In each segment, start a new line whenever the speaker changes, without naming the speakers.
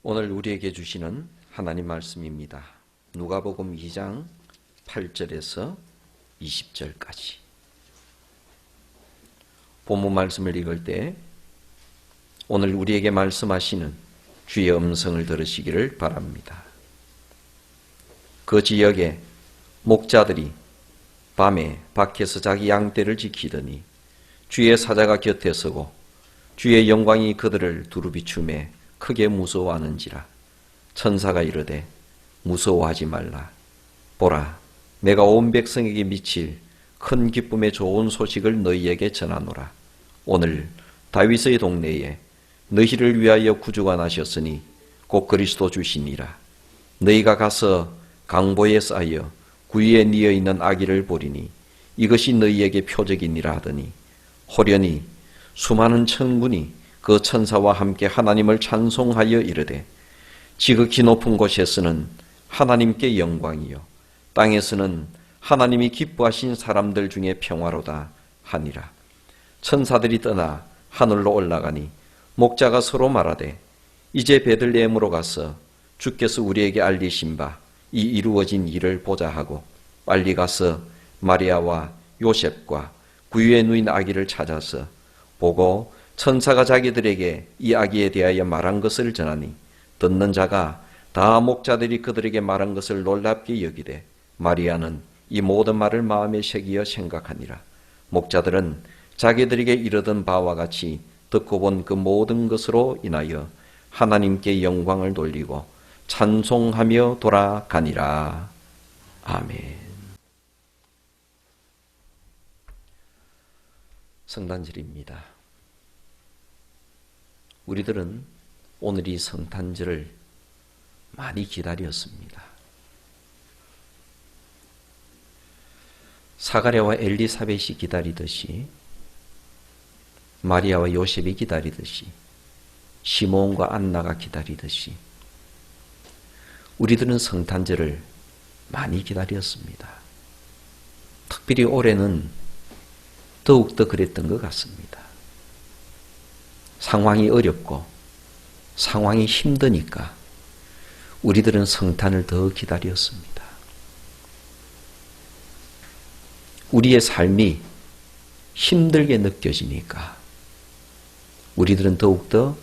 오늘 우리에게 주시는 하나님 말씀입니다. 누가복음 2장 8절에서 20절까지. 본문 말씀을 읽을 때 오늘 우리에게 말씀하시는 주의 음성을 들으시기를 바랍니다. 그 지역에 목자들이 밤에 밖에서 자기 양떼를 지키더니 주의 사자가 곁에 서고 주의 영광이 그들을 두루비춤에 크게 무서워하는지라. 천사가 이르되 무서워하지 말라. 보라, 내가 온 백성에게 미칠 큰 기쁨의 좋은 소식을 너희에게 전하노라. 오늘 다윗의 동네에 너희를 위하여 구주가 나셨으니 곧 그리스도 주시니라. 너희가 가서 강보에 쌓여 구유에 뉘어 있는 아기를 보리니 이것이 너희에게 표적이니라 하더니 호련히 수많은 천군이 그 천사와 함께 하나님을 찬송하여 이르되 지극히 높은 곳에서는 하나님께 영광이요 땅에서는 하나님이 기뻐하신 사람들 중에 평화로다 하니라. 천사들이 떠나 하늘로 올라가니 목자가 서로 말하되 이제 베들레헴으로 가서 주께서 우리에게 알리신 바 이 이루어진 일을 보자 하고 빨리 가서 마리아와 요셉과 구유에 누인 아기를 찾아서 보고 천사가 자기들에게 이 아기에 대하여 말한 것을 전하니 듣는 자가 다 목자들이 그들에게 말한 것을 놀랍게 여기되 마리아는 이 모든 말을 마음에 새기어 생각하니라. 목자들은 자기들에게 이르던 바와 같이 듣고 본 그 모든 것으로 인하여 하나님께 영광을 돌리고 찬송하며 돌아가니라. 아멘. 성탄절입니다. 우리들은 오늘 이 성탄절을 많이 기다렸습니다. 사가랴와 엘리사벳이 기다리듯이, 마리아와 요셉이 기다리듯이, 시몬과 안나가 기다리듯이 우리들은 성탄절을 많이 기다렸습니다. 특별히 올해는 더욱더 그랬던 것 같습니다. 상황이 어렵고 상황이 힘드니까 우리들은 성탄을 더 기다렸습니다. 우리의 삶이 힘들게 느껴지니까 우리들은 더욱더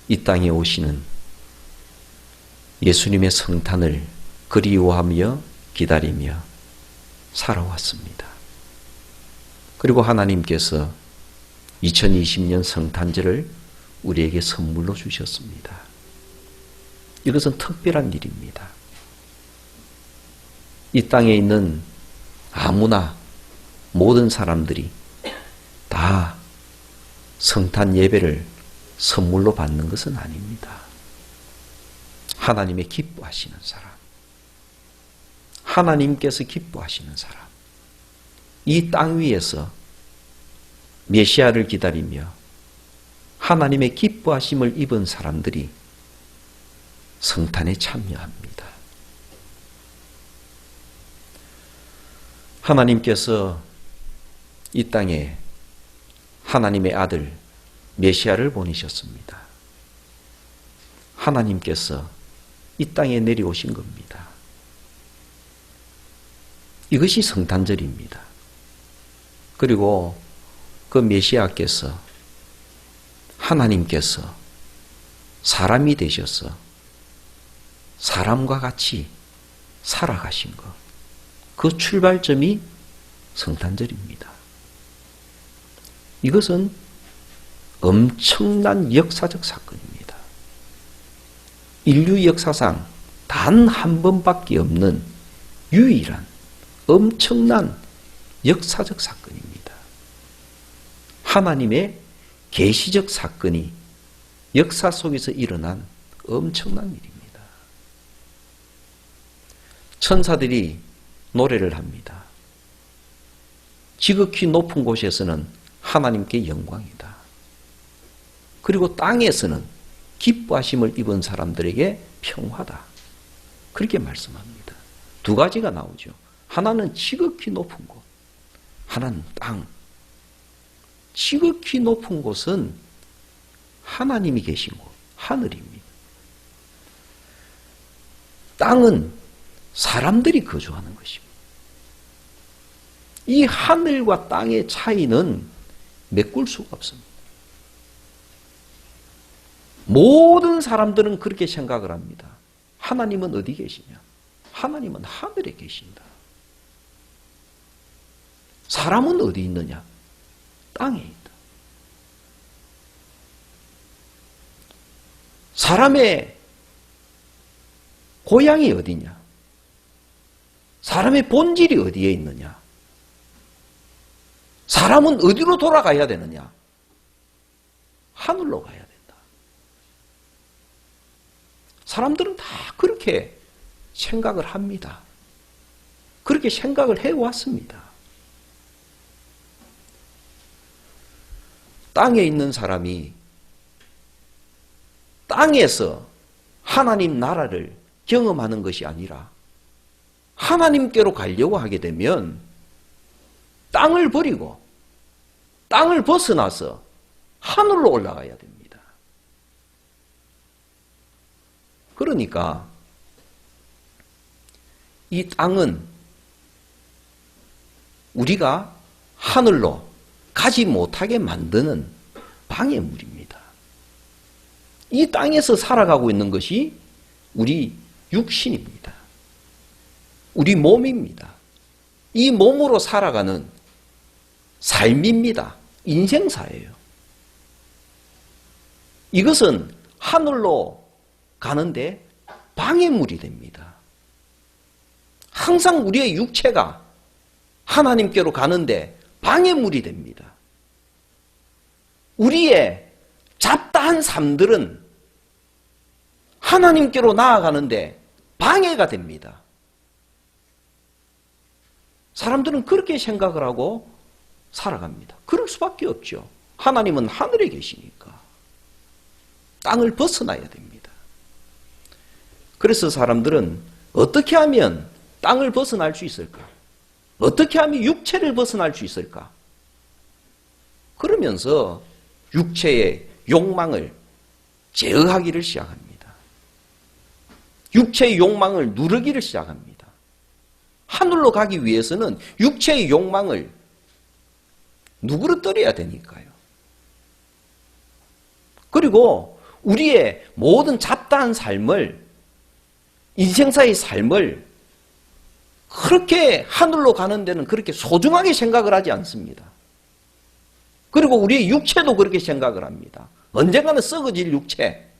이 땅에 오시는 예수님의 성탄을 그리워하며 기다리며 살아왔습니다. 그리고 하나님께서 2020년 성탄절을 우리에게 선물로 주셨습니다. 이것은 특별한 일입니다. 이 땅에 있는 아무나 모든 사람들이 다 성탄 예배를 선물로 받는 것은 아닙니다. 하나님의 기뻐하시는 사람, 하나님께서 기뻐하시는 사람, 이 땅 위에서 메시아를 기다리며 하나님의 기뻐하심을 입은 사람들이 성탄에 참여합니다. 하나님께서 이 땅에 하나님의 아들 메시아를 보내셨습니다. 하나님께서 이 땅에 내려오신 겁니다. 이것이 성탄절입니다. 그리고 그 메시아께서 하나님께서 사람이 되셔서 사람과 같이 살아가신 것, 그 출발점이 성탄절입니다. 이것은 엄청난 역사적 사건입니다. 인류 역사상 단 한 번밖에 없는 유일한 엄청난 역사적 사건입니다. 하나님의 계시적 사건이 역사 속에서 일어난 엄청난 일입니다. 천사들이 노래를 합니다. 지극히 높은 곳에서는 하나님께 영광이다. 그리고 땅에서는 기뻐하심을 입은 사람들에게 평화다. 그렇게 말씀합니다. 두 가지가 나오죠. 하나는 지극히 높은 곳, 하나는 땅. 지극히 높은 곳은 하나님이 계신 곳, 하늘입니다. 땅은 사람들이 거주하는 것입니다. 이 하늘과 땅의 차이는 메꿀 수가 없습니다. 모든 사람들은 그렇게 생각을 합니다. 하나님은 어디 계시냐? 하나님은 하늘에 계신다. 사람은 어디 있느냐? 땅에 있다. 사람의 고향이 어디냐? 사람의 본질이 어디에 있느냐? 사람은 어디로 돌아가야 되느냐? 하늘로 가야 된다. 사람들은 다 그렇게 생각을 합니다. 그렇게 생각을 해왔습니다. 땅에 있는 사람이 땅에서 하나님 나라를 경험하는 것이 아니라 하나님께로 가려고 하게 되면 땅을 버리고 땅을 벗어나서 하늘로 올라가야 됩니다. 그러니까 이 땅은 우리가 하늘로 가지 못하게 만드는 방해물입니다. 이 땅에서 살아가고 있는 것이 우리 육신입니다. 우리 몸입니다. 이 몸으로 살아가는 삶입니다. 인생사예요. 이것은 하늘로 가는데 방해물이 됩니다. 항상 우리의 육체가 하나님께로 가는데 방해물이 됩니다. 우리의 잡다한 삶들은 하나님께로 나아가는데 방해가 됩니다. 사람들은 그렇게 생각을 하고 살아갑니다. 그럴 수밖에 없죠. 하나님은 하늘에 계시니까. 땅을 벗어나야 됩니다. 그래서 사람들은 어떻게 하면 땅을 벗어날 수 있을까? 어떻게 하면 육체를 벗어날 수 있을까? 그러면서 육체의 욕망을 제어하기를 시작합니다. 육체의 욕망을 누르기를 시작합니다. 하늘로 가기 위해서는 육체의 욕망을 누그러뜨려야 되니까요. 그리고 우리의 모든 잡다한 삶을, 인생사의 삶을 그렇게 하늘로 가는 데는 그렇게 소중하게 생각을 하지 않습니다. 그리고 우리의 육체도 그렇게 생각을 합니다. 언젠가는 썩어질 육체,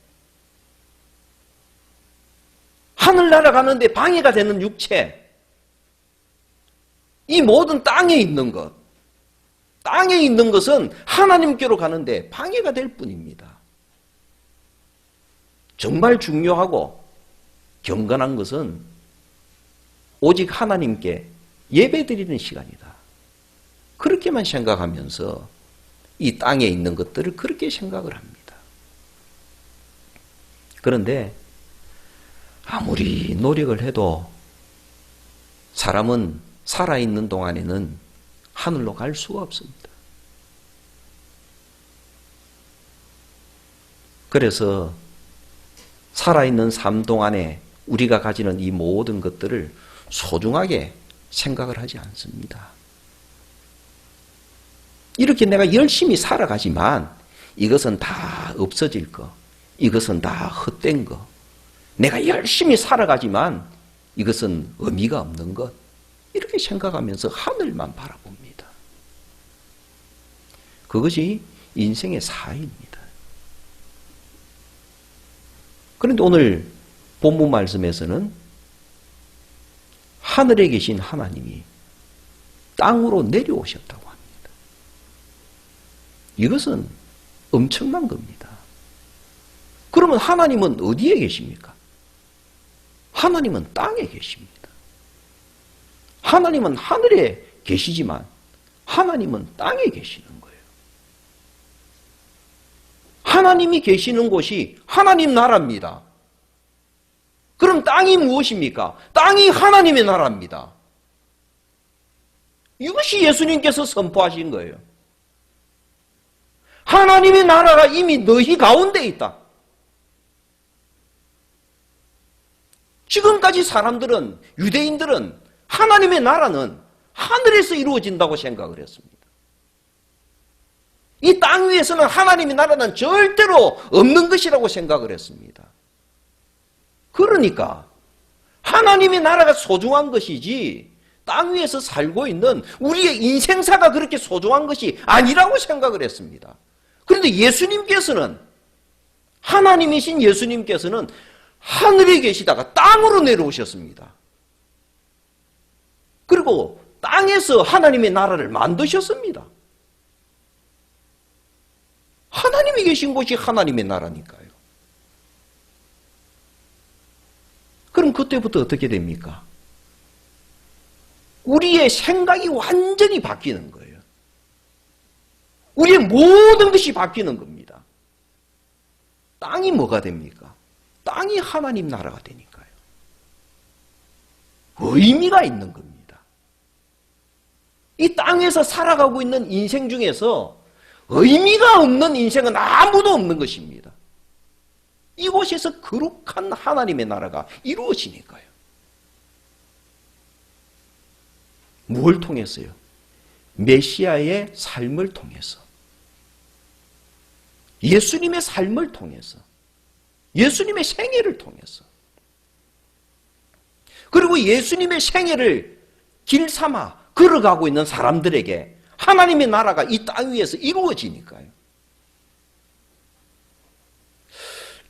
하늘나라 가는데 방해가 되는 육체, 이 모든 땅에 있는 것, 땅에 있는 것은 하나님께로 가는데 방해가 될 뿐입니다. 정말 중요하고 경건한 것은 오직 하나님께 예배드리는 시간이다. 그렇게만 생각하면서 이 땅에 있는 것들을 그렇게 생각을 합니다. 그런데 아무리 노력을 해도 사람은 살아있는 동안에는 하늘로 갈 수가 없습니다. 그래서 살아있는 삶 동안에 우리가 가지는 이 모든 것들을 소중하게 생각을 하지 않습니다. 이렇게 내가 열심히 살아가지만 이것은 다 없어질 거, 이것은 다 헛된 거, 내가 열심히 살아가지만 이것은 의미가 없는 것, 이렇게 생각하면서 하늘만 바라봅니다. 그것이 인생의 사입니다. 그런데 오늘 본문 말씀에서는 하늘에 계신 하나님이 땅으로 내려오셨다고 합니다. 이것은 엄청난 겁니다. 그러면 하나님은 어디에 계십니까? 하나님은 땅에 계십니다. 하나님은 하늘에 계시지만 하나님은 땅에 계시는 거예요. 하나님이 계시는 곳이 하나님 나라입니다. 그럼 땅이 무엇입니까? 땅이 하나님의 나라입니다. 이것이 예수님께서 선포하신 거예요. 하나님의 나라가 이미 너희 가운데 있다. 지금까지 사람들은, 유대인들은 하나님의 나라는 하늘에서 이루어진다고 생각을 했습니다. 이 땅 위에서는 하나님의 나라는 절대로 없는 것이라고 생각을 했습니다. 그러니까 하나님의 나라가 소중한 것이지 땅 위에서 살고 있는 우리의 인생사가 그렇게 소중한 것이 아니라고 생각을 했습니다. 그런데 예수님께서는, 하나님이신 예수님께서는 하늘에 계시다가 땅으로 내려오셨습니다. 그리고 땅에서 하나님의 나라를 만드셨습니다. 하나님이 계신 곳이 하나님의 나라니까요. 그럼 그때부터 어떻게 됩니까? 우리의 생각이 완전히 바뀌는 거예요. 우리의 모든 것이 바뀌는 겁니다. 땅이 뭐가 됩니까? 땅이 하나님 나라가 되니까요. 의미가 있는 겁니다. 이 땅에서 살아가고 있는 인생 중에서 의미가 없는 인생은 아무도 없는 것입니다. 이곳에서 거룩한 하나님의 나라가 이루어지니까요. 뭘 통해서요? 메시아의 삶을 통해서, 예수님의 삶을 통해서, 예수님의 생애를 통해서, 그리고 예수님의 생애를 길 삼아 걸어가고 있는 사람들에게 하나님의 나라가 이 땅 위에서 이루어지니까요.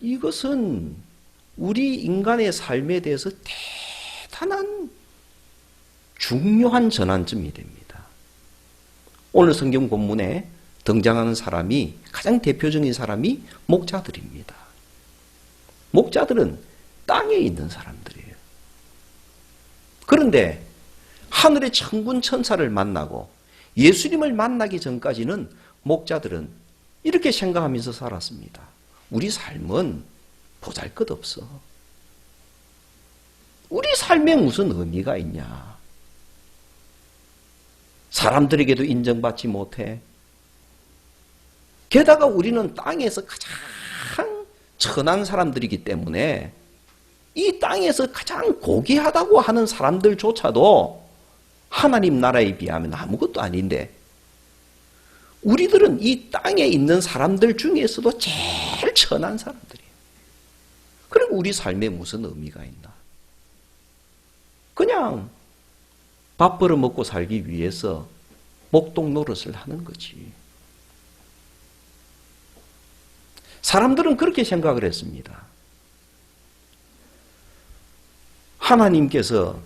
이것은 우리 인간의 삶에 대해서 대단한 중요한 전환점이 됩니다. 오늘 성경 본문에 등장하는 사람이, 가장 대표적인 사람이 목자들입니다. 목자들은 땅에 있는 사람들이에요. 그런데 하늘의 천군 천사를 만나고 예수님을 만나기 전까지는 목자들은 이렇게 생각하면서 살았습니다. 우리 삶은 보잘것없어. 우리 삶에 무슨 의미가 있냐? 사람들에게도 인정받지 못해. 게다가 우리는 땅에서 가장 천한 사람들이기 때문에 이 땅에서 가장 고귀하다고 하는 사람들조차도 하나님 나라에 비하면 아무것도 아닌데, 우리들은 이 땅에 있는 사람들 중에서도 제일 천한 사람들이에요. 그리고 우리 삶에 무슨 의미가 있나? 그냥 밥 벌어 먹고 살기 위해서 목동 노릇을 하는 거지. 사람들은 그렇게 생각을 했습니다. 하나님께서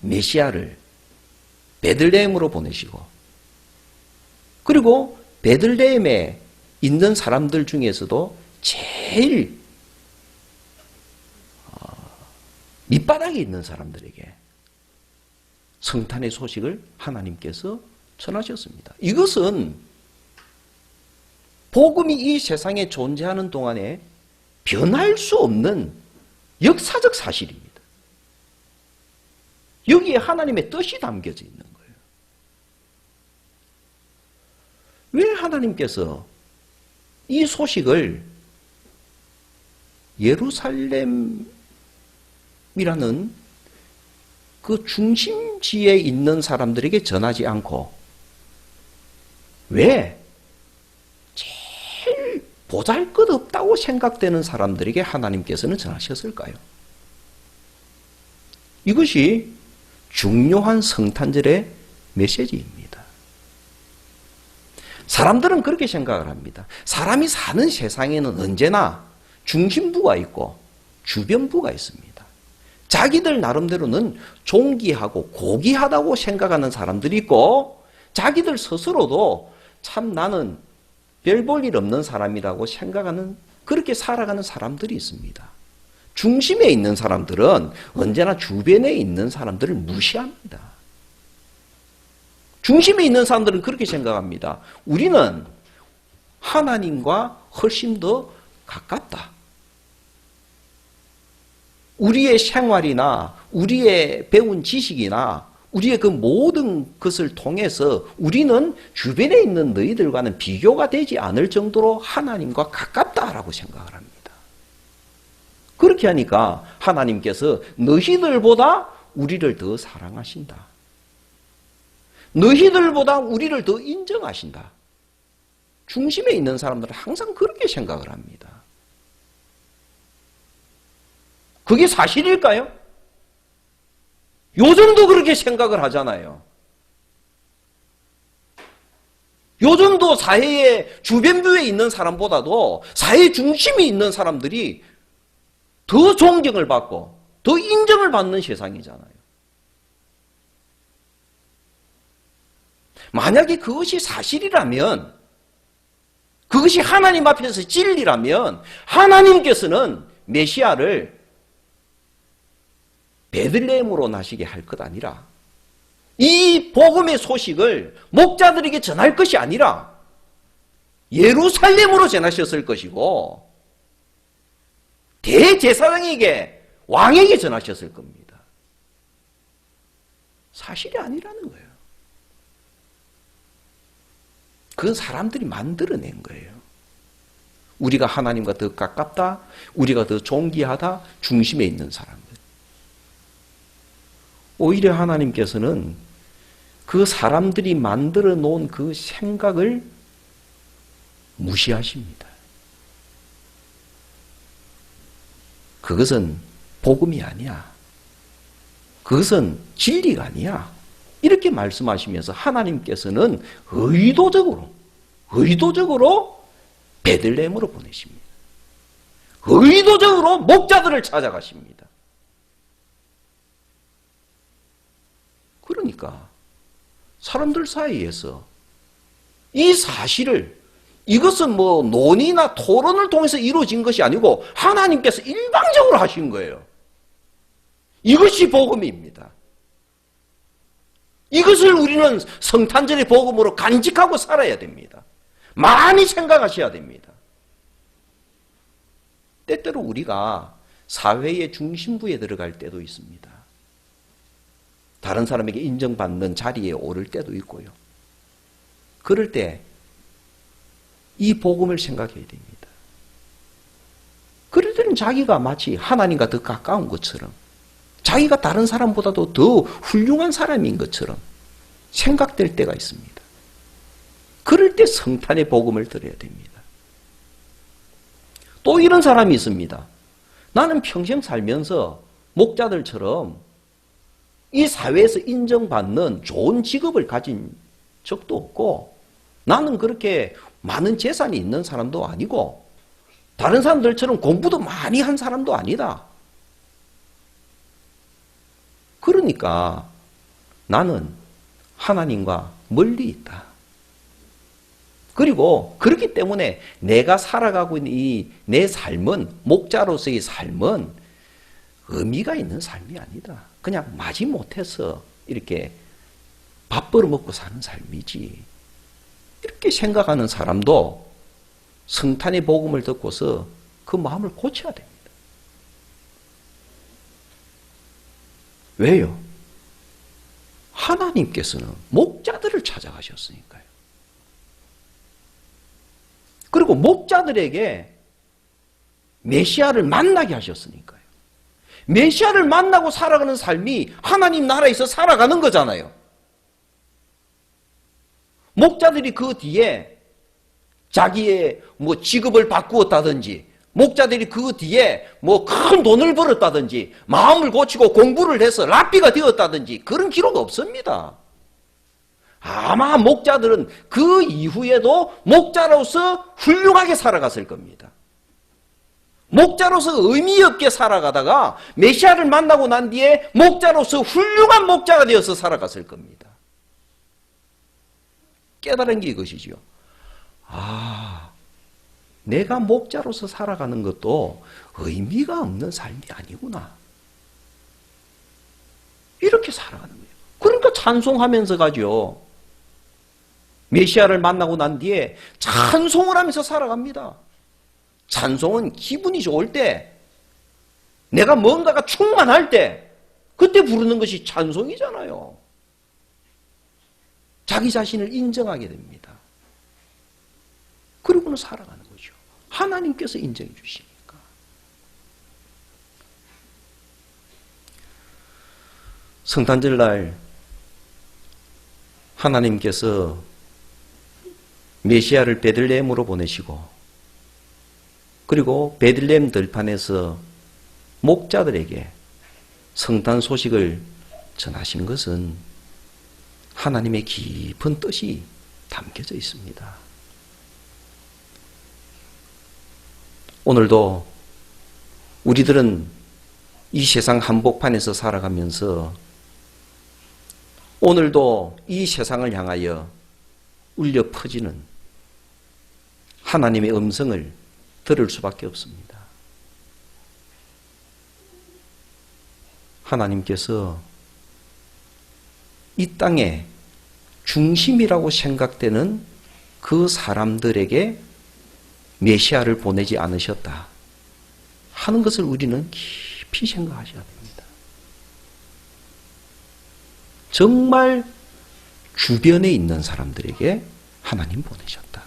메시아를 베들레헴으로 보내시고, 그리고 베들레헴에 있는 사람들 중에서도 제일 밑바닥에 있는 사람들에게 성탄의 소식을 하나님께서 전하셨습니다. 이것은 복음이 이 세상에 존재하는 동안에 변할 수 없는 역사적 사실입니다. 여기에 하나님의 뜻이 담겨져 있는 거예요. 왜 하나님께서 이 소식을 예루살렘이라는 그 중심지에 있는 사람들에게 전하지 않고 왜 제일 보잘것없다고 생각되는 사람들에게 하나님께서는 전하셨을까요? 이것이 중요한 성탄절의 메시지입니다. 사람들은 그렇게 생각을 합니다. 사람이 사는 세상에는 언제나 중심부가 있고 주변부가 있습니다. 자기들 나름대로는 존귀하고 고귀하다고 생각하는 사람들이 있고, 자기들 스스로도 참 나는 별 볼 일 없는 사람이라고 생각하는, 그렇게 살아가는 사람들이 있습니다. 중심에 있는 사람들은 언제나 주변에 있는 사람들을 무시합니다. 중심에 있는 사람들은 그렇게 생각합니다. 우리는 하나님과 훨씬 더 가깝다. 우리의 생활이나 우리의 배운 지식이나 우리의 그 모든 것을 통해서 우리는 주변에 있는 너희들과는 비교가 되지 않을 정도로 하나님과 가깝다라고 생각을 합니다. 그렇게 하니까 하나님께서 너희들보다 우리를 더 사랑하신다. 너희들보다 우리를 더 인정하신다. 중심에 있는 사람들은 항상 그렇게 생각을 합니다. 그게 사실일까요? 요즘도 그렇게 생각을 하잖아요. 요즘도 사회의 주변부에 있는 사람보다도 사회 중심에 있는 사람들이 더 존경을 받고 더 인정을 받는 세상이잖아요. 만약에 그것이 사실이라면, 그것이 하나님 앞에서 진리라면 하나님께서는 메시아를 베들레헴으로 나시게 할 것 아니라 이 복음의 소식을 목자들에게 전할 것이 아니라 예루살렘으로 전하셨을 것이고 대제사장에게, 왕에게 전하셨을 겁니다. 사실이 아니라는 거예요. 그건 사람들이 만들어낸 거예요. 우리가 하나님과 더 가깝다, 우리가 더 존귀하다, 중심에 있는 사람들. 오히려 하나님께서는 그 사람들이 만들어 놓은 그 생각을 무시하십니다. 그것은 복음이 아니야. 그것은 진리가 아니야. 이렇게 말씀하시면서 하나님께서는 의도적으로 베들레헴으로 보내십니다. 의도적으로 목자들을 찾아가십니다. 그러니까 사람들 사이에서 이 사실을, 이것은 뭐 논의나 토론을 통해서 이루어진 것이 아니고 하나님께서 일방적으로 하신 거예요. 이것이 복음입니다. 이것을 우리는 성탄절의 복음으로 간직하고 살아야 됩니다. 많이 생각하셔야 됩니다. 때때로 우리가 사회의 중심부에 들어갈 때도 있습니다. 다른 사람에게 인정받는 자리에 오를 때도 있고요. 그럴 때 이 복음을 생각해야 됩니다. 그럴 때는 자기가 마치 하나님과 더 가까운 것처럼, 자기가 다른 사람보다도 더 훌륭한 사람인 것처럼 생각될 때가 있습니다. 그럴 때 성탄의 복음을 들어야 됩니다. 또 이런 사람이 있습니다. 나는 평생 살면서 목자들처럼 이 사회에서 인정받는 좋은 직업을 가진 적도 없고, 나는 그렇게 많은 재산이 있는 사람도 아니고 다른 사람들처럼 공부도 많이 한 사람도 아니다. 그러니까 나는 하나님과 멀리 있다. 그리고 그렇기 때문에 내가 살아가고 있는 이 내 삶은, 목자로서의 삶은 의미가 있는 삶이 아니다. 그냥 마지못해서 이렇게 밥 벌어먹고 사는 삶이지. 이렇게 생각하는 사람도 성탄의 복음을 듣고서 그 마음을 고쳐야 됩니다. 왜요? 하나님께서는 목자들을 찾아가셨으니까요. 그리고 목자들에게 메시아를 만나게 하셨으니까요. 메시아를 만나고 살아가는 삶이 하나님 나라에서 살아가는 거잖아요. 목자들이 그 뒤에 자기의 뭐 직업을 바꾸었다든지, 목자들이 그 뒤에 뭐 큰 돈을 벌었다든지, 마음을 고치고 공부를 해서 랍비가 되었다든지 그런 기록 없습니다. 아마 목자들은 그 이후에도 목자로서 훌륭하게 살아갔을 겁니다. 목자로서 의미 없게 살아가다가 메시아를 만나고 난 뒤에 목자로서 훌륭한 목자가 되어서 살아갔을 겁니다. 깨달은 게 이것이지요. 아, 내가 목자로서 살아가는 것도 의미가 없는 삶이 아니구나. 이렇게 살아가는 거예요. 그러니까 찬송하면서 가죠. 메시아를 만나고 난 뒤에 찬송을 하면서 살아갑니다. 찬송은 기분이 좋을 때, 내가 뭔가가 충만할 때, 그때 부르는 것이 찬송이잖아요. 자기 자신을 인정하게 됩니다. 그러고는 살아가는 거죠. 하나님께서 인정해 주시니까. 성탄절날 하나님께서 메시아를 베들레헴으로 보내시고 그리고 베들레헴 들판에서 목자들에게 성탄 소식을 전하신 것은 하나님의 깊은 뜻이 담겨져 있습니다. 오늘도 우리들은 이 세상 한복판에서 살아가면서 오늘도 이 세상을 향하여 울려 퍼지는 하나님의 음성을 들을 수밖에 없습니다. 하나님께서 이 땅의 중심이라고 생각되는 그 사람들에게 메시아를 보내지 않으셨다 하는 것을 우리는 깊이 생각하셔야 됩니다. 정말 주변에 있는 사람들에게 하나님 보내셨다.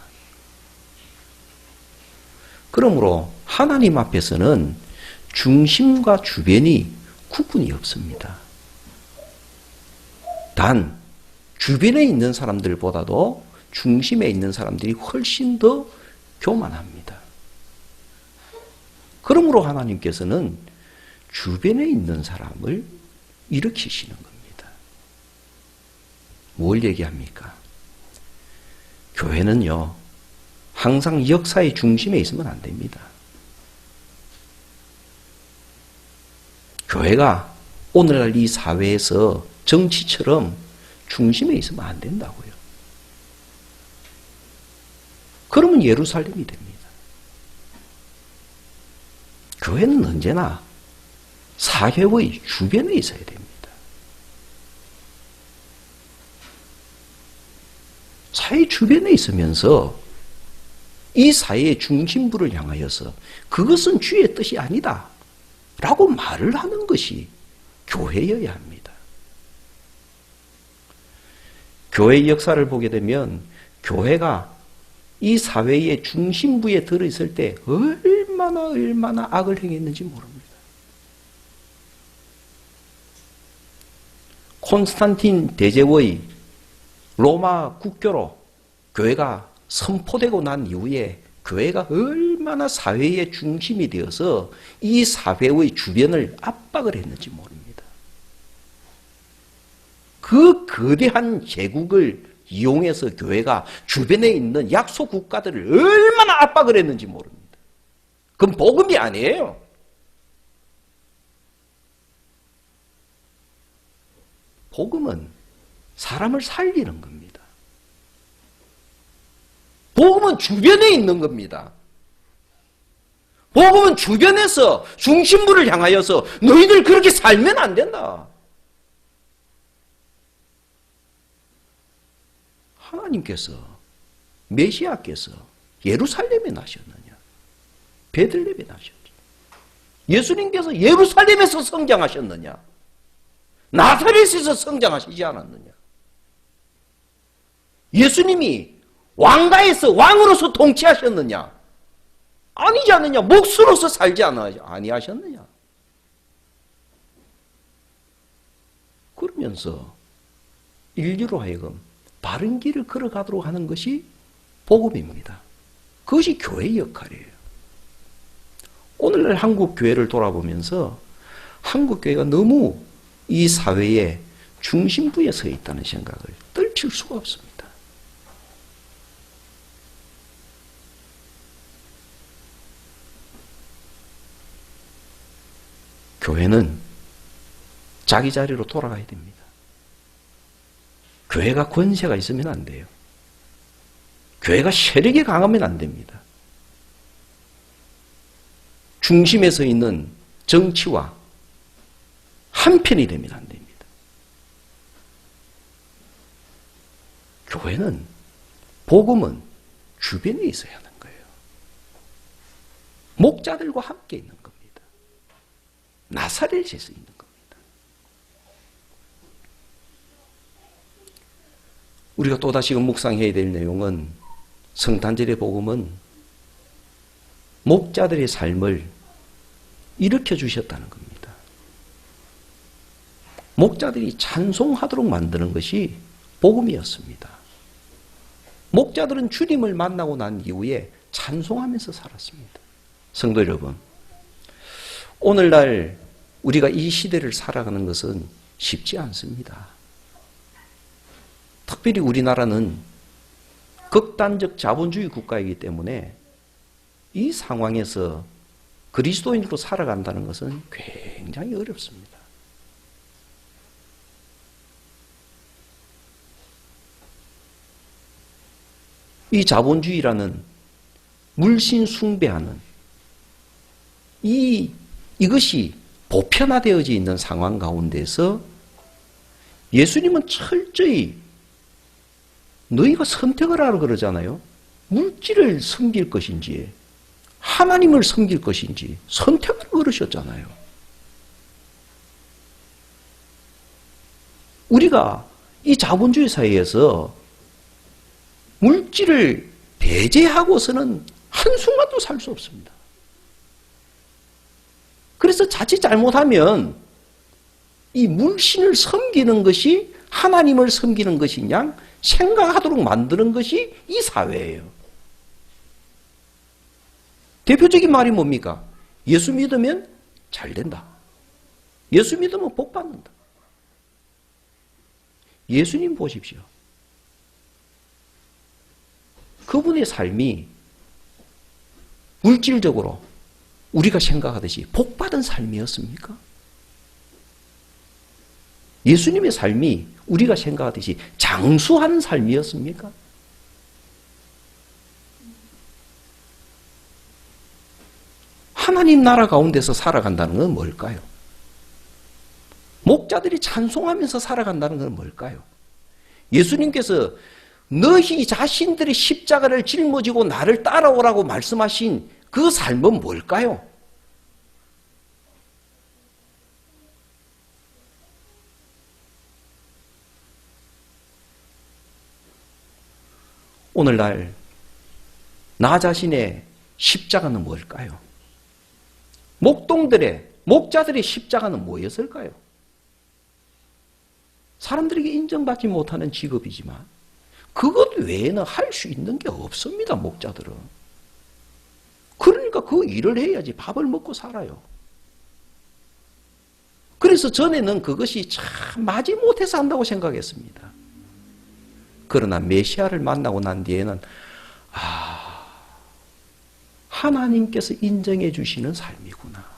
그러므로 하나님 앞에서는 중심과 주변이 구분이 없습니다. 단 주변에 있는 사람들보다도 중심에 있는 사람들이 훨씬 더 교만합니다. 그러므로 하나님께서는 주변에 있는 사람을 일으키시는 겁니다. 뭘 얘기합니까? 교회는요, 항상 역사의 중심에 있으면 안 됩니다. 교회가 오늘날 이 사회에서 정치처럼 중심에 있으면 안 된다고요. 그러면 예루살렘이 됩니다. 교회는 언제나 사회의 주변에 있어야 됩니다. 사회 주변에 있으면서 이 사회의 중심부를 향하여서 그것은 주의 뜻이 아니다 라고 말을 하는 것이 교회여야 합니다. 교회의 역사를 보게 되면 교회가 이 사회의 중심부에 들어있을 때 얼마나 악을 행했는지 모릅니다. 콘스탄틴 대제의 로마 국교로 교회가 선포되고 난 이후에 교회가 얼마나 사회의 중심이 되어서 이 사회의 주변을 압박을 했는지 모릅니다. 그 거대한 제국을 이용해서 교회가 주변에 있는 약소 국가들을 얼마나 압박을 했는지 모릅니다. 그건 복음이 아니에요. 복음은 사람을 살리는 겁니다. 복음은 주변에 있는 겁니다. 복음은 주변에서 중심부를 향하여서 너희들 그렇게 살면 안 된다. 하나님께서 메시아께서 예루살렘에 나셨느냐? 베들레헴에 나셨지. 예수님께서 예루살렘에서 성장하셨느냐? 나사렛에서 성장하시지 않았느냐? 예수님이 왕가에서 왕으로서 통치하셨느냐? 아니지 않느냐? 목수로서 살지 아니하셨느냐? 그러면서 인류로 하여금 바른 길을 걸어가도록 하는 것이 복음입니다. 그것이 교회의 역할이에요. 오늘날 한국 교회를 돌아보면서 한국 교회가 너무 이 사회의 중심부에 서 있다는 생각을 떨칠 수가 없습니다. 교회는 자기 자리로 돌아가야 됩니다. 교회가 권세가 있으면 안 돼요. 교회가 세력이 강하면 안 됩니다. 중심에 서 있는 정치와 한편이 되면 안 됩니다. 교회는, 복음은 주변에 있어야 하는 거예요. 목자들과 함께 있는 겁니다. 나사렛에서 있는 겁니다. 우리가 또다시 묵상해야 될 내용은 성탄절의 복음은 목자들의 삶을 일으켜 주셨다는 겁니다.
목자들이 찬송하도록 만드는 것이 복음이었습니다. 목자들은 주님을 만나고 난 이후에 찬송하면서 살았습니다. 성도 여러분, 오늘날 우리가 이 시대를 살아가는 것은 쉽지 않습니다. 특별히 우리나라는 극단적 자본주의 국가이기 때문에 이 상황에서 그리스도인으로 살아간다는 것은 굉장히 어렵습니다. 이 자본주의라는 물신 숭배하는 이것이 보편화되어져 있는 상황 가운데서 예수님은 철저히 너희가 선택을 하라 그러잖아요. 물질을 섬길 것인지 하나님을 섬길 것인지 선택을 그러셨잖아요. 우리가 이 자본주의 사회에서 물질을 배제하고서는 한순간도 살 수 없습니다. 그래서 자칫 잘못하면 이 물신을 섬기는 것이 하나님을 섬기는 것이냐 생각하도록 만드는 것이 이 사회예요. 대표적인 말이 뭡니까? 예수 믿으면 잘 된다. 예수 믿으면 복 받는다. 예수님 보십시오. 그분의 삶이 물질적으로 우리가 생각하듯이 복받은 삶이었습니까? 예수님의 삶이 우리가 생각하듯이 장수하는 삶이었습니까? 하나님 나라 가운데서 살아간다는 건 뭘까요? 목자들이 찬송하면서 살아간다는 건 뭘까요? 예수님께서 너희 자신들이 십자가를 짊어지고 나를 따라오라고 말씀하신 그 삶은 뭘까요? 오늘날 나 자신의 십자가는 뭘까요? 목자들의 십자가는 뭐였을까요? 사람들에게 인정받지 못하는 직업이지만 그것 외에는 할 수 있는 게 없습니다. 목자들은. 그러니까 그 일을 해야지 밥을 먹고 살아요. 그래서 전에는 그것이 참 마지 못해서 한다고 생각했습니다. 그러나 메시아를 만나고 난 뒤에는 하나님께서 인정해 주시는 삶이구나.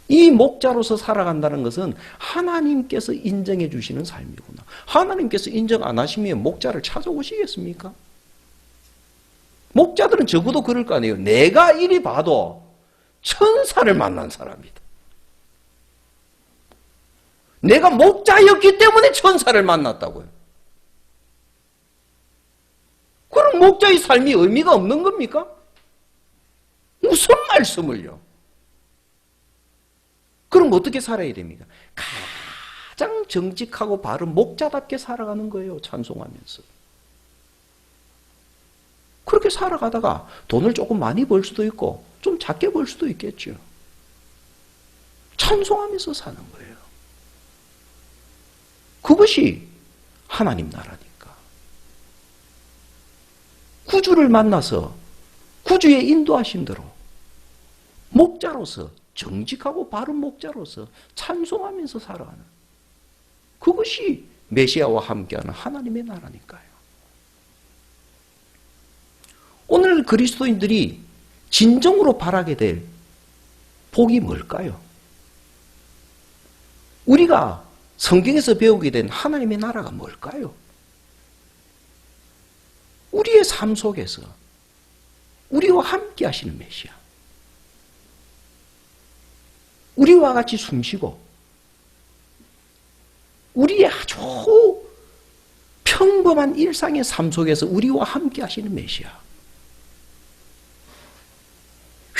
이 목자로서 살아간다는 것은 하나님께서 인정해 주시는 삶이구나. 하나님께서 인정 안 하시면 목자를 찾아오시겠습니까? 목자들은 적어도 그럴 거 아니에요. 내가 이리 봐도 천사를 만난 사람이다. 내가 목자였기 때문에 천사를 만났다고요. 그럼 목자의 삶이 의미가 없는 겁니까? 무슨 말씀을요? 그럼 어떻게 살아야 됩니까? 가장 정직하고 바른 목자답게 살아가는 거예요. 찬송하면서. 그렇게 살아가다가 돈을 조금 많이 벌 수도 있고 좀 작게 벌 수도 있겠죠. 찬송하면서 사는 거예요. 그것이 하나님 나라니까. 구주를 만나서 구주의 인도하심대로 목자로서 정직하고 바른 목자로서 찬송하면서 살아가는 그것이 메시아와 함께하는 하나님의 나라니까요. 오늘 그리스도인들이 진정으로 바라게 될 복이 뭘까요? 우리가 성경에서 배우게 된 하나님의 나라가 뭘까요? 우리의 삶 속에서 우리와 함께 하시는 메시아. 우리와 같이 숨쉬고 우리의 아주 평범한 일상의 삶 속에서 우리와 함께 하시는 메시아.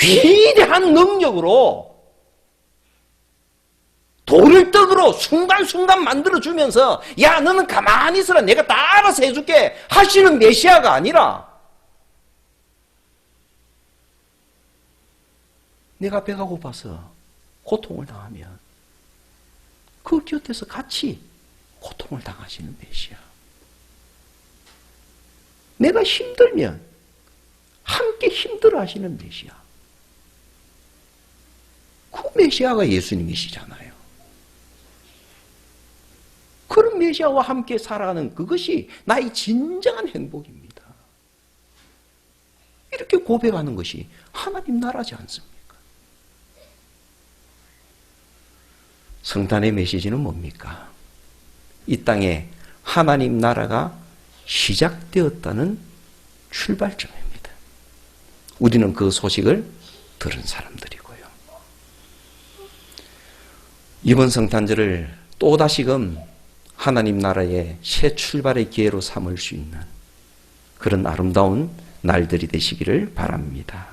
위대한 능력으로 돌을 떡으로 순간순간 만들어주면서 야 너는 가만히 있어라 내가 다 알아서 해줄게 하시는 메시아가 아니라 내가 배가 고파서 고통을 당하면 그 곁에서 같이 고통을 당하시는 메시아. 내가 힘들면 함께 힘들어 하시는 메시아. 그 메시아가 예수님이시잖아요. 그런 메시아와 함께 살아가는 그것이 나의 진정한 행복입니다. 이렇게 고백하는 것이 하나님 나라지 않습니까? 성탄의 메시지는 뭡니까? 이 땅에 하나님 나라가 시작되었다는 출발점입니다. 우리는 그 소식을 들은 사람들이고요. 이번 성탄절을 또다시금 하나님 나라의 새 출발의 기회로 삼을 수 있는 그런 아름다운 날들이 되시기를 바랍니다.